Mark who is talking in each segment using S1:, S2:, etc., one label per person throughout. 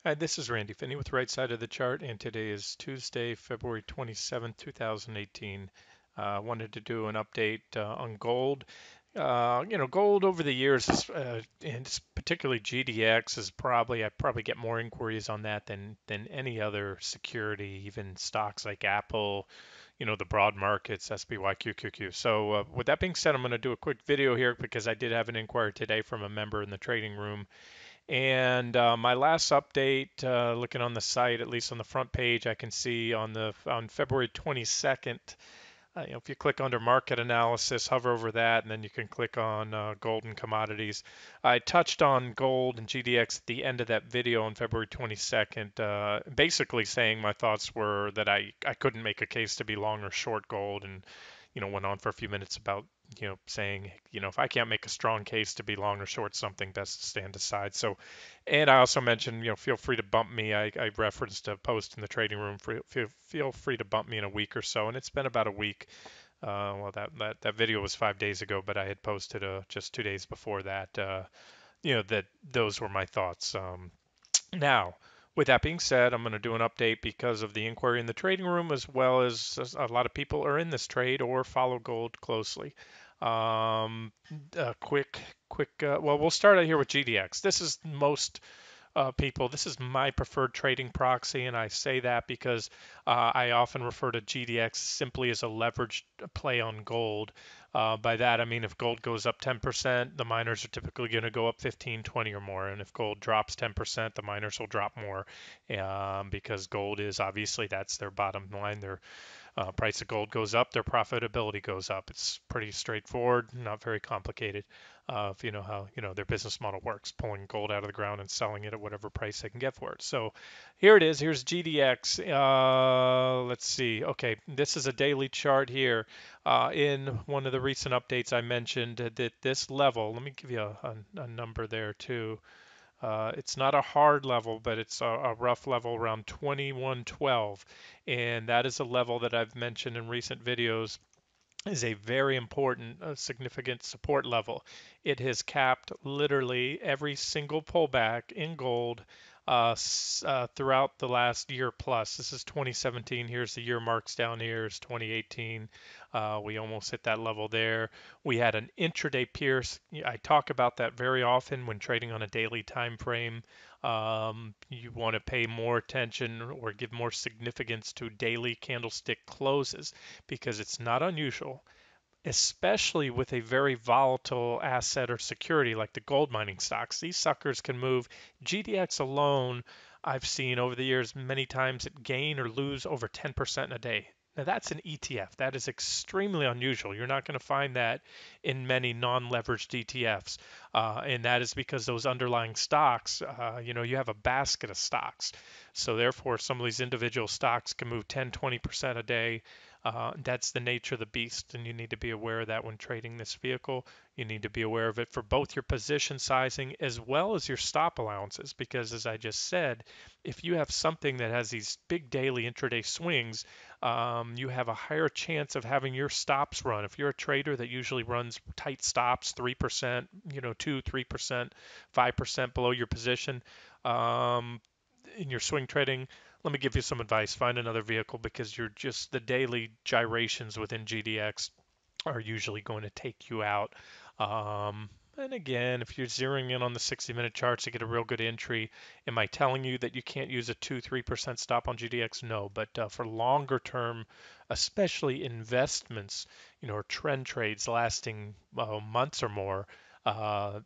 S1: Hi, this is Randy Finney with Right Side of the Chart, and today is Tuesday, February 27th, 2018. Wanted to do an update on gold. Gold over the years, and particularly GDX, is I probably get more inquiries on that than any other security, even stocks like Apple, the broad markets, SPY, QQQ. So with that being said, I'm going to do a quick video here because I did have an inquiry today from a member in the trading room and my last update, looking on the site, at least on the front page, I can see on February 22nd. If you click under market analysis, hover over that, and then you can click on gold and commodities. I touched on gold and GDX at the end of that video on February 22nd, basically saying my thoughts were that I couldn't make a case to be long or short gold, and went on for a few minutes about saying, if I can't make a strong case to be long or short something, best to stand aside. So, and I also mentioned, feel free to bump me. I referenced a post in the trading room. Feel free to bump me in a week or so, and it's been about a week. Well, that video was 5 days ago, but I had posted just 2 days before that. That those were my thoughts. Now, with that being said, I'm going to do an update because of the inquiry in the trading room, as well as a lot of people are in this trade or follow gold closely. Um, well, we'll start out here with GDX. This is most people. This is my preferred trading proxy, and I say that because I often refer to GDX simply as a leveraged play on gold. By that, I mean if gold goes up 10%, the miners are typically going to go up 15, 20 or more. And if gold drops 10%, the miners will drop more because gold is obviously that's their bottom line. Their price of gold goes up, their profitability goes up. It's pretty straightforward, not very complicated. If you know how their business model works, pulling gold out of the ground and selling it at whatever price they can get for it. So here it is. Here's GDX. Let's see. Okay, this is a daily chart here. In one of the recent updates, I mentioned that this level. Let me give you a number there too. It's not a hard level, but it's a rough level around 2112. And that is a level that I've mentioned in recent videos is a very important, significant support level. It has capped literally every single pullback in gold throughout the last year plus. This is 2017. Here's the year marks down here is 2018. We almost hit that level there. We had an intraday pierce. I talk about that very often when trading on a daily time frame. You want to pay more attention or give more significance to daily candlestick closes because it's not unusual, especially with a very volatile asset or security like the gold mining stocks. These suckers can move. GDX alone, I've seen over the years many times it gain or lose over 10% in a day. Now that's an ETF. That is extremely unusual. You're not going to find that in many non-leveraged ETFs, and that is because those underlying stocks, you have a basket of stocks. So therefore, some of these individual stocks can move 10, 20% a day. That's the nature of the beast, and you need to be aware of that when trading this vehicle. You need to be aware of it for both your position sizing as well as your stop allowances, because as I just said, if you have something that has these big daily intraday swings, you have a higher chance of having your stops run. If you're a trader that usually runs tight stops, 3%, 2, 3%, 5% below your position, um, in your swing trading, let me give you some advice. Find another vehicle because you're just the daily gyrations within GDX are usually going to take you out. And again, if you're zeroing in on the 60-minute charts to get a real good entry, am I telling you that you can't use a 2-3% stop on GDX? No, but for longer term, especially investments, or trend trades lasting months or more, uh,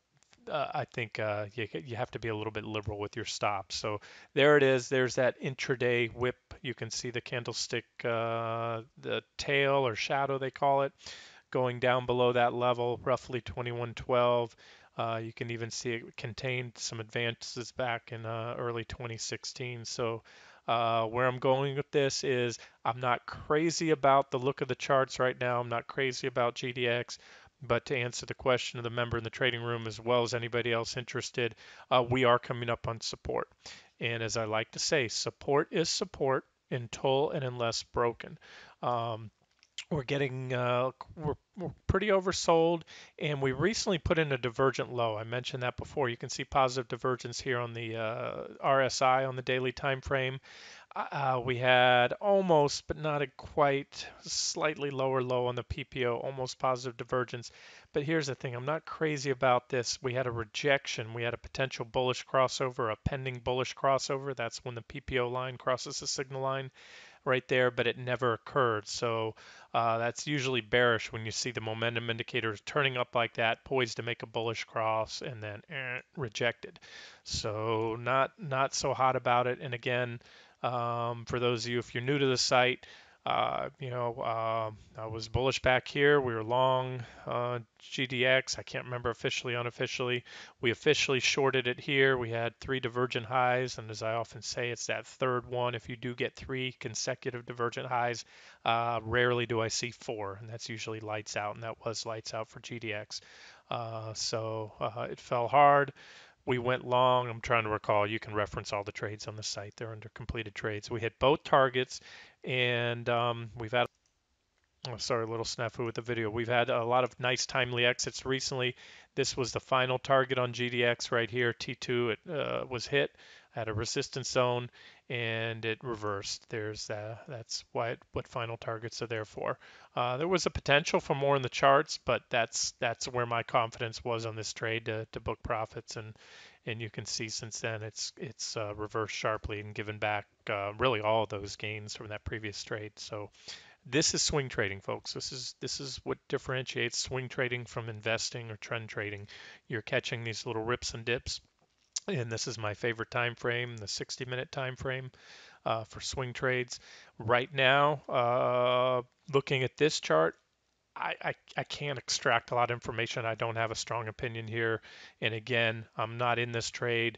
S1: I think you have to be a little bit liberal with your stops. So there it is. There's that intraday whip. You can see the candlestick, the tail or shadow they call it, going down below that level, roughly 2112. You can even see it contained some advances back in early 2016. So where I'm going with this is I'm not crazy about the look of the charts right now. I'm not crazy about GDX. But to answer the question of the member in the trading room, as well as anybody else interested, we are coming up on support. And as I like to say, support is support until and unless broken. Um, we're getting we're pretty oversold, and we recently put in a divergent low. I mentioned that before. You can see positive divergence here on the RSI on the daily time frame. We had almost, but not a quite, slightly lower low on the PPO, almost positive divergence. But here's the thing, I'm not crazy about this. We had a rejection. We had a potential bullish crossover, a pending bullish crossover. That's when the PPO line crosses the signal line right there, but it never occurred. So that's usually bearish when you see the momentum indicators turning up like that, poised to make a bullish cross, and then rejected. So not so hot about it. And again, for those of you, if you're new to the site, I was bullish back here. We were long GDX. I can't remember officially, unofficially. We officially shorted it here. We had three divergent highs, and as I often say, it's that third one. If you do get three consecutive divergent highs, rarely do I see four, and that's usually lights out, and that was lights out for GDX. It fell hard. We went long. I'm trying to recall. You can reference all the trades on the site. They're under completed trades. We hit both targets, and we've had Oh, sorry, a little snafu with the video. We've had a lot of nice timely exits recently. This was the final target on GDX right here, T2. It was hit at a resistance zone and it reversed. That's what final targets are there for. There was a potential for more in the charts, but that's where my confidence was on this trade to book profits, and you can see since then it's reversed sharply and given back really all of those gains from that previous trade. So this is swing trading, folks. This is what differentiates swing trading from investing or trend trading. You're catching these little rips and dips, and this is my favorite time frame, the 60-minute time frame for swing trades. Right now, looking at this chart, I can't extract a lot of information. I don't have a strong opinion here. And again, I'm not in this trade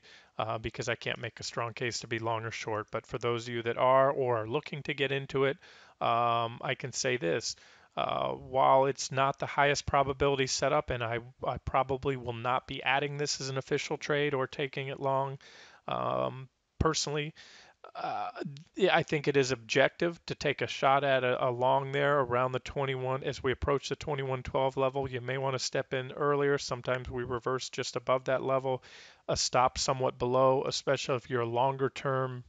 S1: because I can't make a strong case to be long or short. But for those of you that are or are looking to get into it, I can say this. While it's not the highest probability setup, and I probably will not be adding this as an official trade or taking it long, personally, uh, yeah, I think it is objective to take a shot at a long there around the 21 as we approach the 2112 level. You may want to step in earlier. Sometimes we reverse just above that level, a stop somewhat below, especially if you're a longer term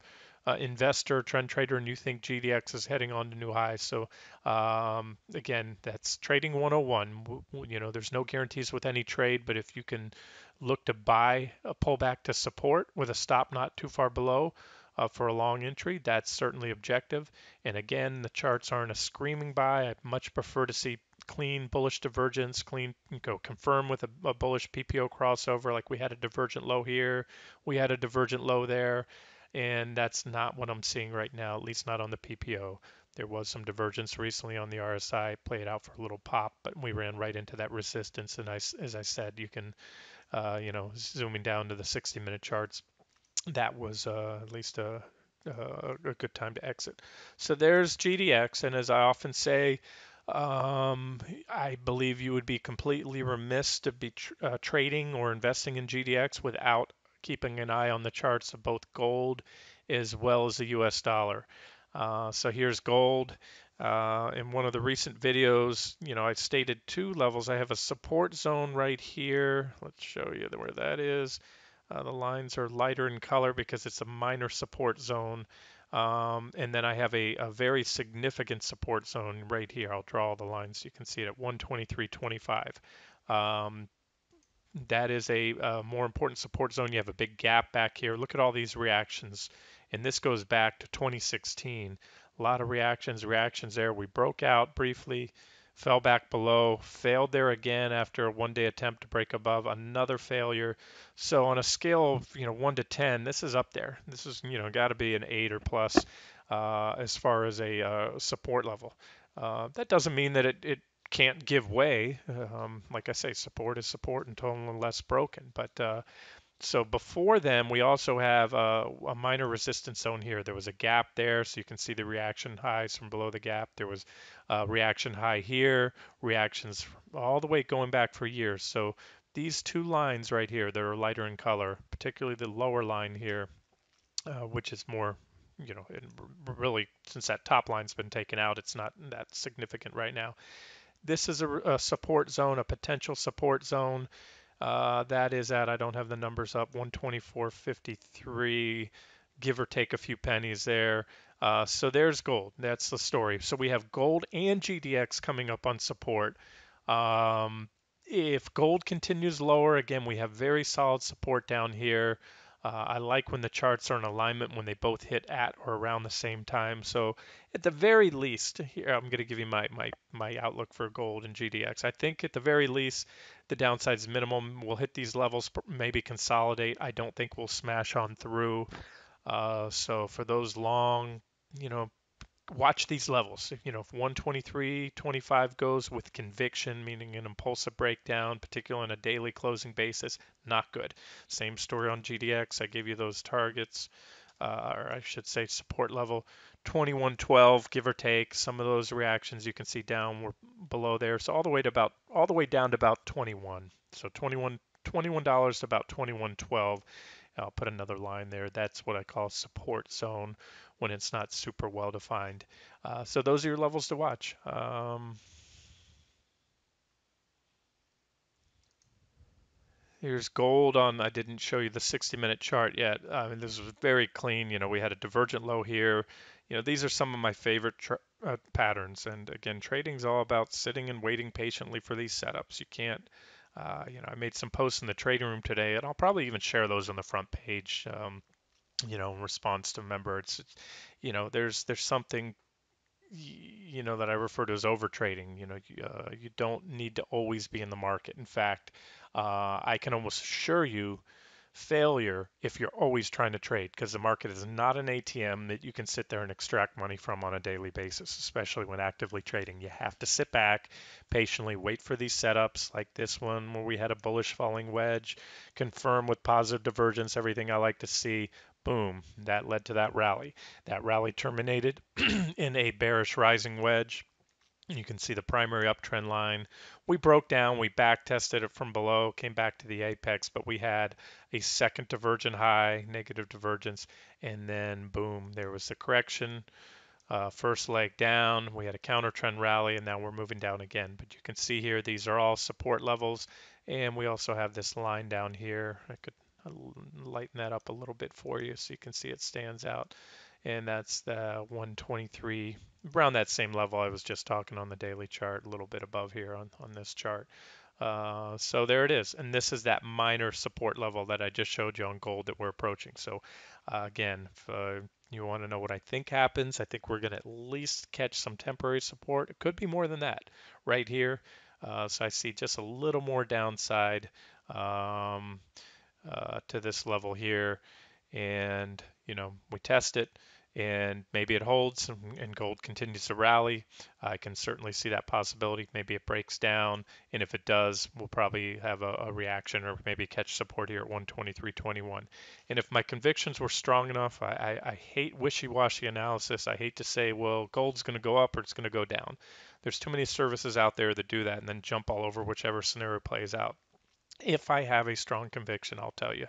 S1: investor, trend trader, and you think GDX is heading on to new highs. So again, that's trading 101. There's no guarantees with any trade, but if you can look to buy a pullback to support with a stop not too far below, for a long entry, that's certainly objective. And again, the charts aren't a screaming buy. I much prefer to see clean bullish divergence, clean confirm with a bullish PPO crossover. Like we had a divergent low here, we had a divergent low there, and that's not what I'm seeing right now, at least not on the PPO. There was some divergence recently on the RSI, played out for a little pop, but we ran right into that resistance. And as I said, you can, zooming down to the 60-minute charts, that was at least a good time to exit. So there's GDX, and as I often say, I believe you would be completely remiss to be trading or investing in GDX without keeping an eye on the charts of both gold as well as the US dollar. So here's gold. In one of the recent videos, I stated two levels. I have a support zone right here. Let's show you where that is. The lines are lighter in color because it's a minor support zone. And then I have a very significant support zone right here. I'll draw the lines. You can see it at 123.25. Um, that is a more important support zone. You have a big gap back here. Look at all these reactions. And this goes back to 2016. A lot of reactions there. We broke out briefly, fell back below, failed there again after a one-day attempt to break above, another failure. So on a scale of 1 to 10, this is up there. This is got to be an 8 or plus as far as a support level. That doesn't mean that it can't give way. Like I say, support is support until unless broken. But so before them, we also have a minor resistance zone here. There was a gap there, so you can see the reaction highs from below the gap. There was a reaction high here, reactions all the way going back for years. So these two lines right here that are lighter in color, particularly the lower line here, which is more and really since that top line's been taken out, it's not that significant right now. This is a support zone, a potential support zone. That is at, I don't have the numbers up, 124.53, give or take a few pennies there. So there's gold. That's the story. So we have gold and GDX coming up on support. Um, if gold continues lower, again, we have very solid support down here. I like when the charts are in alignment when they both hit at or around the same time. So at the very least, here I'm going to give you my outlook for gold and GDX. I think at the very least, the downside is minimum. We'll hit these levels, maybe consolidate. I don't think we'll smash on through. So for those long, you know, watch these levels. If 123.25 goes with conviction, meaning an impulsive breakdown, particularly on a daily closing basis, not good. Same story on GDX. I gave you those targets, or I should say support level 21.12, give or take. Some of those reactions you can see down were below there. So all the way down to about 21. So $21 to about 21.12. I'll put another line there. That's what I call support zone when it's not super well defined. So those are your levels to watch. Here's gold on, I didn't show you the 60-minute chart yet. I mean, this was very clean. We had a divergent low here. These are some of my favorite patterns. And again, trading's all about sitting and waiting patiently for these setups. You can't, I made some posts in the trading room today, and I'll probably even share those on the front page. In response to a member, there's something that I refer to as over trading. You don't need to always be in the market. In fact, I can almost assure you failure if you're always trying to trade, because the market is not an ATM that you can sit there and extract money from on a daily basis, especially when actively trading. You have to sit back, patiently wait for these setups like this one where we had a bullish falling wedge, confirm with positive divergence, everything I like to see. Boom, that led to that rally. That rally terminated in a bearish rising wedge. You can see the primary uptrend line. We broke down, we back tested it from below, came back to the apex, but we had a second divergent high, negative divergence, and then boom, there was the correction. First leg down, we had a counter trend rally, and now we're moving down again. But you can see here, these are all support levels, and we also have this line down here. I could lighten that up a little bit for you so you can see it stands out. And that's the 123, around that same level I was just talking on the daily chart, a little bit above here on this chart. So there it is. And this is that minor support level that I just showed you on gold that we're approaching. So again, if you want to know what I think happens, I think we're going to at least catch some temporary support. It could be more than that right here. So I see just a little more downside to this level here. And, we test it and maybe it holds and gold continues to rally. I can certainly see that possibility. Maybe it breaks down. And if it does, we'll probably have a reaction or maybe catch support here at 123.21. And if my convictions were strong enough, I hate wishy-washy analysis. I hate to say, well, gold's going to go up or it's going to go down. There's too many services out there that do that and then jump all over whichever scenario plays out. If I have a strong conviction, I'll tell you.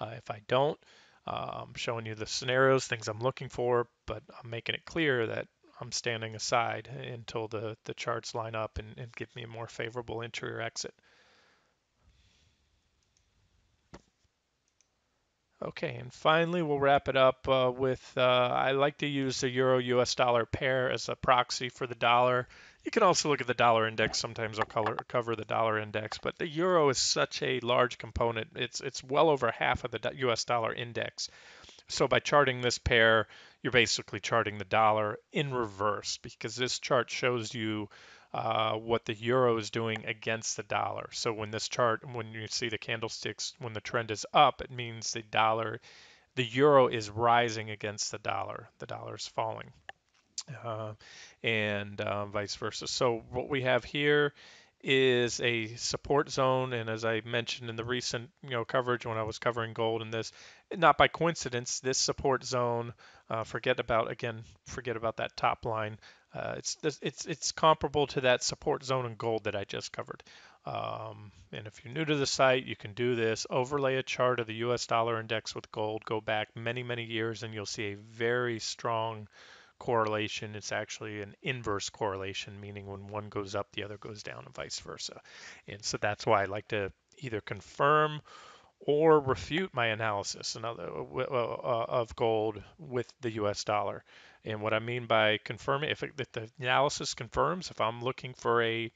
S1: If I don't, I'm showing you the scenarios, things I'm looking for, but I'm making it clear that I'm standing aside until the charts line up and give me a more favorable entry or exit. Okay, and finally we'll wrap it up with I like to use the Euro US dollar pair as a proxy for the dollar. You can also look at the dollar index. Sometimes I'll cover the dollar index, but the euro is such a large component. It's well over half of the US dollar index. So by charting this pair, you're basically charting the dollar in reverse because this chart shows you what the euro is doing against the dollar. So when this chart, when you see the candlesticks, when the trend is up, it means the euro is rising against the dollar. The dollar is falling. Uh, and vice versa. So what we have here is a support zone, and as I mentioned in the recent coverage when I was covering gold and this, not by coincidence, this support zone. Forget about that top line. It's comparable to that support zone in gold that I just covered. And if you're new to the site, you can do this. Overlay a chart of the US dollar index with gold, go back many, many years, and you'll see a very strong correlation. It's actually an inverse correlation, meaning when one goes up, the other goes down, and vice versa. And so that's why I like to either confirm or refute my analysis of gold with the US dollar. And what I mean by confirming, if the analysis confirms, if I'm looking for a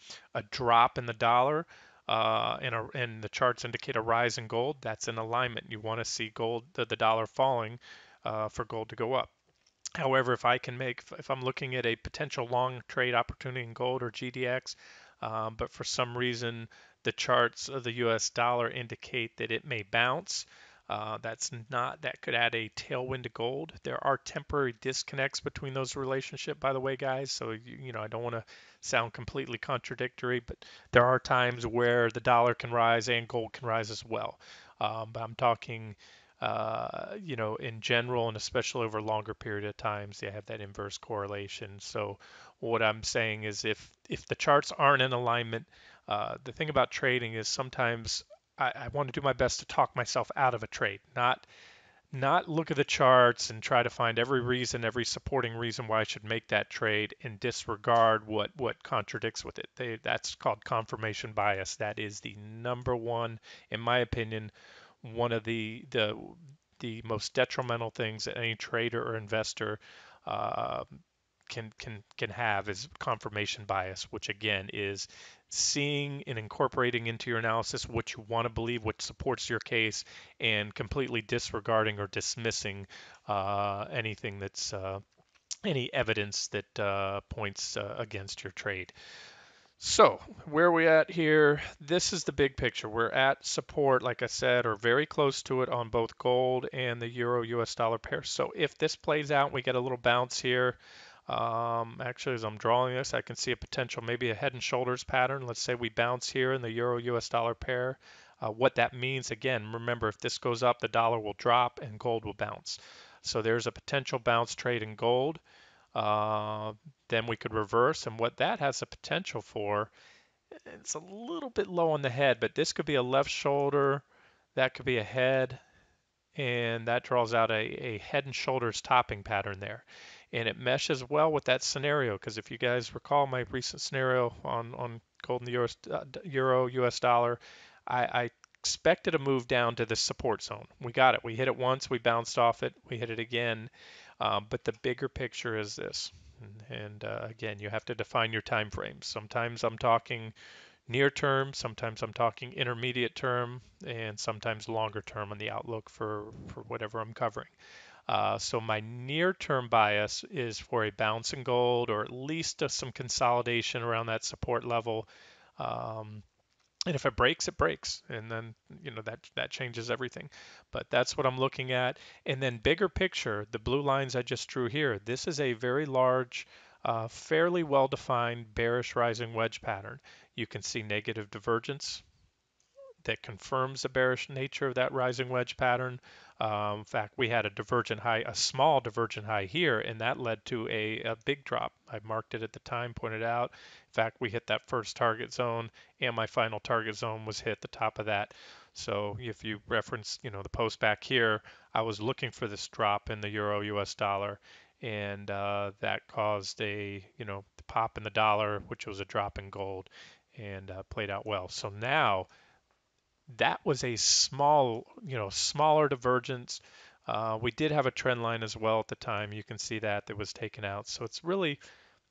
S1: drop in the dollar and the charts indicate a rise in gold, that's an alignment. You want to see gold, the dollar falling for gold to go up. However, if I'm looking at a potential long trade opportunity in gold or GDX, but for some reason the charts of the US dollar indicate that it may bounce, that could add a tailwind to gold. There are temporary disconnects between those relationships, by the way, guys. So, I don't want to sound completely contradictory, but there are times where the dollar can rise and gold can rise as well. But I'm talking in general, and especially over a longer period of times, they have that inverse correlation. So what I'm saying is if the charts aren't in alignment, the thing about trading is sometimes I want to do my best to talk myself out of a trade, not look at the charts and try to find every supporting reason why I should make that trade and disregard what contradicts with it. That's called confirmation bias. That is the number one, in my opinion, one of the most detrimental things that any trader or investor uh, can have is confirmation bias, which again is seeing and incorporating into your analysis what you want to believe, what supports your case, and completely disregarding or dismissing anything that's any evidence that points against your trade. So, where are we at here? This is the big picture. We're at support, like I said, or very close to it on both gold and the euro US dollar pair. So, if this plays out, we get a little bounce here. Actually, as I'm drawing this, I can see a potential, maybe a head and shoulders pattern. Let's say we bounce here in the euro US dollar pair. What that means, again, remember, if this goes up, the dollar will drop and gold will bounce. So, there's a potential bounce trade in gold. Uh, then we could reverse, and what that has a potential for, it's a little bit low on the head, but this could be a left shoulder, that could be a head, and that draws out a head and shoulders topping pattern there. And it meshes well with that scenario, because if you guys recall my recent scenario on gold and the euro US dollar, I expected a move down to the support zone. We got it. We hit it once, we bounced off it, we hit it again. But the bigger picture is this. And again, you have to define your time frames. Sometimes I'm talking near term, sometimes I'm talking intermediate term, and sometimes longer term on the outlook for whatever I'm covering. So my near-term bias is for a bounce in gold, or at least some consolidation around that support level. Um, and if it breaks, it breaks, and then that changes everything. But that's what I'm looking at. And then bigger picture, the blue lines I just drew here. This is a very large, fairly well-defined bearish rising wedge pattern. You can see negative divergence that confirms the bearish nature of that rising wedge pattern. In fact, we had a divergent high, a small divergent high here, and that led to a big drop. I marked it at the time, pointed out. In fact, we hit that first target zone, and my final target zone was hit at the top of that. So if you reference, the post back here, I was looking for this drop in the euro US dollar, and that caused the pop in the dollar, which was a drop in gold, and played out well. So now that was a smaller divergence. We did have a trend line as well at the time. You can see that was taken out. So it's really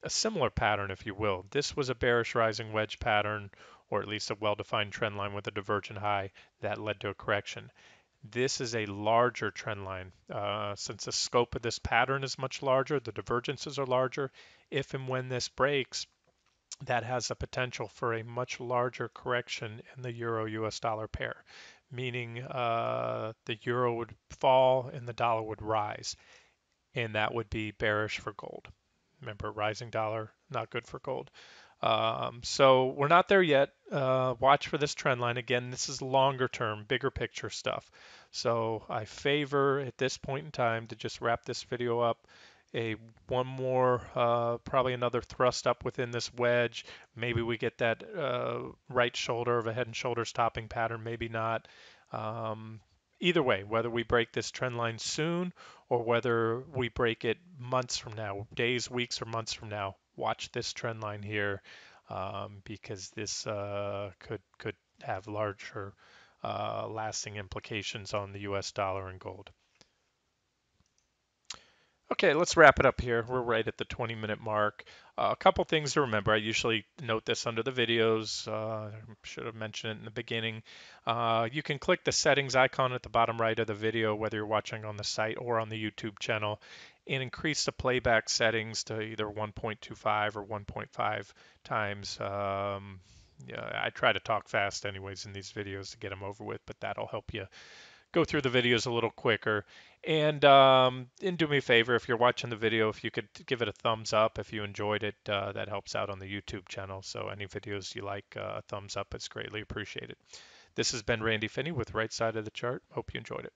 S1: a similar pattern, if you will. This was a bearish rising wedge pattern, or at least a well-defined trend line with a divergent high that led to a correction. This is a larger trend line. Since the scope of this pattern is much larger, the divergences are larger. If and when this breaks, that has a potential for a much larger correction in the euro US dollar pair, meaning the euro would fall and the dollar would rise, and that would be bearish for gold. Remember, rising dollar, not good for gold. So we're not there yet. Watch for this trend line. Again, this is longer term, bigger picture stuff. So I favor at this point in time to just wrap this video up a one more, probably another thrust up within this wedge. Maybe we get that right shoulder of a head and shoulders topping pattern, maybe not. Um, Either way, whether we break this trend line soon or whether we break it months from now, days, weeks, or months from now, watch this trend line here, because this could have larger lasting implications on the U.S. dollar and gold. Okay, let's wrap it up here. We're right at the 20-minute mark. A couple things to remember. I usually note this under the videos. Should have mentioned it in the beginning. You can click the settings icon at the bottom right of the video, whether you're watching on the site or on the YouTube channel, and increase the playback settings to either 1.25 or 1.5 times. Yeah, I try to talk fast anyways in these videos to get them over with, but that'll help you go through the videos a little quicker. And do me a favor, if you're watching the video, if you could give it a thumbs up if you enjoyed it. That helps out on the YouTube channel. So any videos you like, a thumbs up is greatly appreciated. This has been Randy Finney with Right Side of the Chart. Hope you enjoyed it.